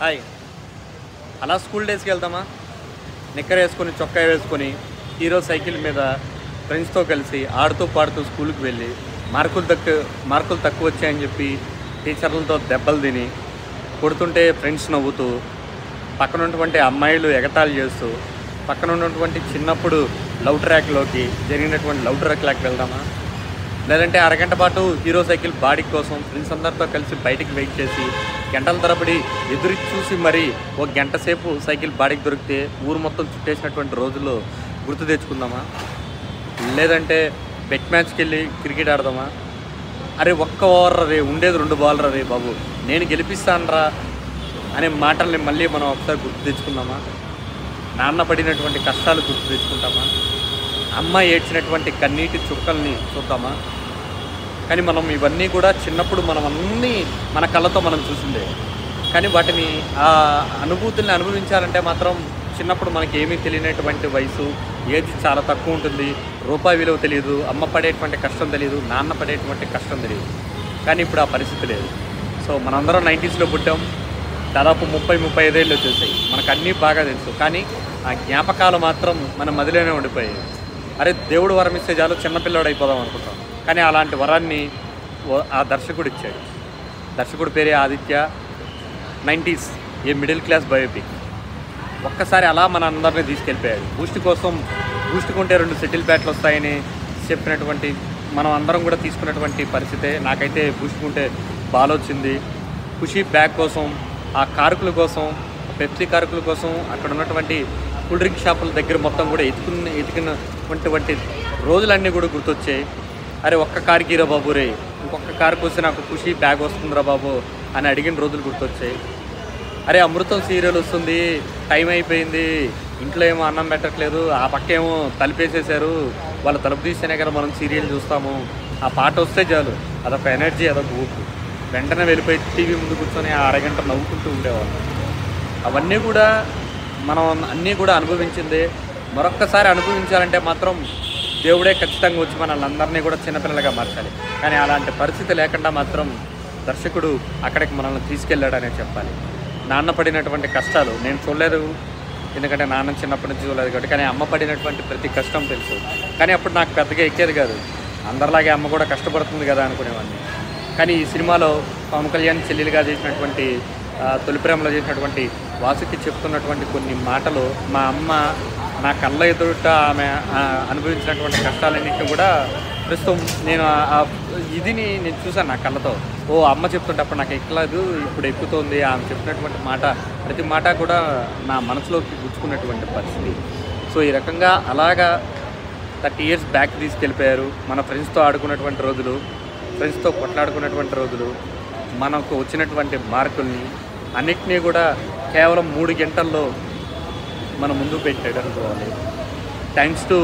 Hi. అలా school డేస్కి వెళ్దామా? నిక్కర్ వేసుకొని చొక్కా వేసుకొని హీరో సైకిల్ మీద ఫ్రెండ్స్తో కలిసి ఆడుతూ పాడుతూ స్కూల్కి వెళ్ళి మార్కులు తక్కువ వచ్చాయని చెప్పి టీచర్లతో దెబ్బలు తిని కొడుతుంటే ఫ్రెండ్స్ నవ్వుతూ పక్కన ఉన్నటువంటి అమ్మాయిలు ఎగతాళి చేస్తూ పక్కన ఉన్నటువంటి చిన్నప్పుడు లవ్ ట్రాక్లోకి జరిగినటువంటి లవ్ ట్రాక్లోకి వెళ్దామా? లేదంటే అరగంట పాటు హీరో సైకిల్ బాడీ కోసం ఫ్రెండ్స్ అందరితో కలిసి బయటికి వెయిట్ చేసి గంటల తరబడి ఎదురు చూసి మరీ ఒక గంట సేపు సైకిల్ బాడీకి దొరికితే ఊరు మొత్తం చుట్టేసినటువంటి రోజుల్లో గుర్తు తెచ్చుకుందామా? లేదంటే బెట్ మ్యాచ్కి వెళ్ళి క్రికెట్ ఆడదామా? అరే ఒక్క ఓవర్ రే, ఉండేది 2 బాల్ రే బాబు, నేను గెలిపిస్తానరా అనే మాటల్ని మళ్ళీ మనం ఒకసారి గుర్తు తెచ్చుకుందామా? నాన్న పడినటువంటి కష్టాలు గుర్తు తెచ్చుకుంటామా? అమ్మ ఏడ్చినటువంటి కన్నీటి చుక్కల్ని చూద్దామా? కానీ మనం ఇవన్నీ కూడా చిన్నప్పుడు మనం అన్నీ మన కళ్ళతో మనం చూసిందే. కానీ వాటిని ఆ అనుభూతుల్ని అనుభవించాలంటే మాత్రం చిన్నప్పుడు మనకి ఏమీ తెలియనటువంటి వయసు, ఏజ్ చాలా తక్కువ ఉంటుంది, రూపాయి విలువ తెలియదు, అమ్మ పడేటువంటి కష్టం తెలియదు, నాన్న పడేటువంటి కష్టం తెలియదు. కానీ ఇప్పుడు ఆ పరిస్థితి లేదు. సో మనందరం 90స్లో పుట్టాం, దాదాపు 30-35 ఏళ్ళు వచ్చేసాయి, మనకు అన్నీ బాగా తెలుసు. కానీ ఆ జ్ఞాపకాలు మాత్రం మన మదిలోనే ఉండిపోయాయి. అరే దేవుడు వరం ఇస్తే చాలు చిన్నపిల్లాడు అయిపోదాం అనుకుంటాం. కానీ అలాంటి వరాన్ని ఆ దర్శకుడు ఇచ్చాడు. దర్శకుడు పేరే Aditya. 90s a middle class biopic. ఒక్కసారి అలా మన అందరినీ తీసుకెళ్ళిపోయాడు. బూస్ట్ కొంటే 2 సెటిల్ బ్యాట్లు వస్తాయని చెప్పినటువంటి మనం అందరం కూడా తీసుకున్నటువంటి పరిస్థితే. నాకైతే బూస్ట్ కొంటే బాల్ వచ్చింది. ఖుషీ బ్యాగ్ కోసం, ఆ కారుకుల కోసం, పెప్సీ కారుకుల కోసం అక్కడ ఉన్నటువంటి కూల్ డ్రింక్ షాపుల దగ్గర మొత్తం కూడా ఎతికినటువంటి రోజులన్నీ కూడా గుర్తొచ్చాయి. అరే ఒక్క కారుకి రా బాబు రే, ఇంకొక కారుకి వస్తే నాకు ఖుషీ బ్యాగ్ వస్తుందిరా బాబు అని అడిగిన రోజులు గుర్తొచ్చాయి. అరే అమృతం సీరియల్ వస్తుంది, టైం అయిపోయింది, ఇంట్లో ఏమో అన్నం పెట్టట్లేదు, ఆ పక్క ఏమో తలుపేసేసారు, వాళ్ళు తలుపు తీస్తేనే కదా మనం సీరియల్ చూస్తాము, ఆ పాట వస్తే చాలు అదొక ఎనర్జీ, అదొక ఊపు. వెంటనే వెళ్ళిపోయి టీవీ ముందు కూర్చొని ఆ అరగంట నవ్వుకుంటూ ఉండేవాళ్ళు. అవన్నీ కూడా మనం అన్నీ కూడా అనుభవించిందే. మరొక్కసారి అనుభవించాలంటే మాత్రం దేవుడే ఖచ్చితంగా వచ్చి మనల్ని అందరినీ కూడా చిన్నపిల్లలుగా మార్చాలి. కానీ అలాంటి పరిస్థితి లేకుండా మాత్రం దర్శకుడు అక్కడికి మనల్ని తీసుకెళ్ళాడనే చెప్పాలి. నాన్న పడినటువంటి కష్టాలు నేను చూడలేదు, ఎందుకంటే నాన్న చిన్నప్పటి నుంచి చూడలేదు కాబట్టి. కానీ అమ్మ పడినటువంటి ప్రతి కష్టం తెలుసు. కానీ అప్పుడు నాకు పెద్దగా ఎక్కేది కాదు, అందరిలాగే అమ్మ కూడా కష్టపడుతుంది కదా అనుకునేవాడిని. కానీ ఈ సినిమాలో పవన్ కళ్యాణ్ చెల్లెలుగా చేసినటువంటి తొలి ప్రేమలో చేసినటువంటి వాసుకి చెప్తున్నటువంటి కొన్ని మాటలు మా అమ్మ నా కళ్ళ ఎదుట ఆమె అనుభవించినటువంటి కష్టాలన్నింటినీ కూడా ప్రస్తుతం నేను ఇదిని నేను చూశాను నా కళ్ళతో. ఓ అమ్మ చెప్తుంటే అప్పుడు నాకు ఎక్కలేదు, ఇప్పుడు ఎక్కుతుంది. ఆమె చెప్పినటువంటి మాట, ప్రతి మాట కూడా నా మనసులోకి గుచ్చుకున్నటువంటి పరిస్థితి. సో ఈ రకంగా అలాగా 30 years బ్యాక్ తీసుకెళ్ళిపోయారు. మన ఫ్రెండ్స్తో ఆడుకున్నటువంటి రోజులు, ఫ్రెండ్స్తో కొట్లాడుకున్నటువంటి రోజులు, మనకు వచ్చినటువంటి మార్కుల్ని అన్నిటినీ కూడా కేవలం 3 గంటల్లో మన ముందు పెట్టాడు అనుకోవాలి. Thanks to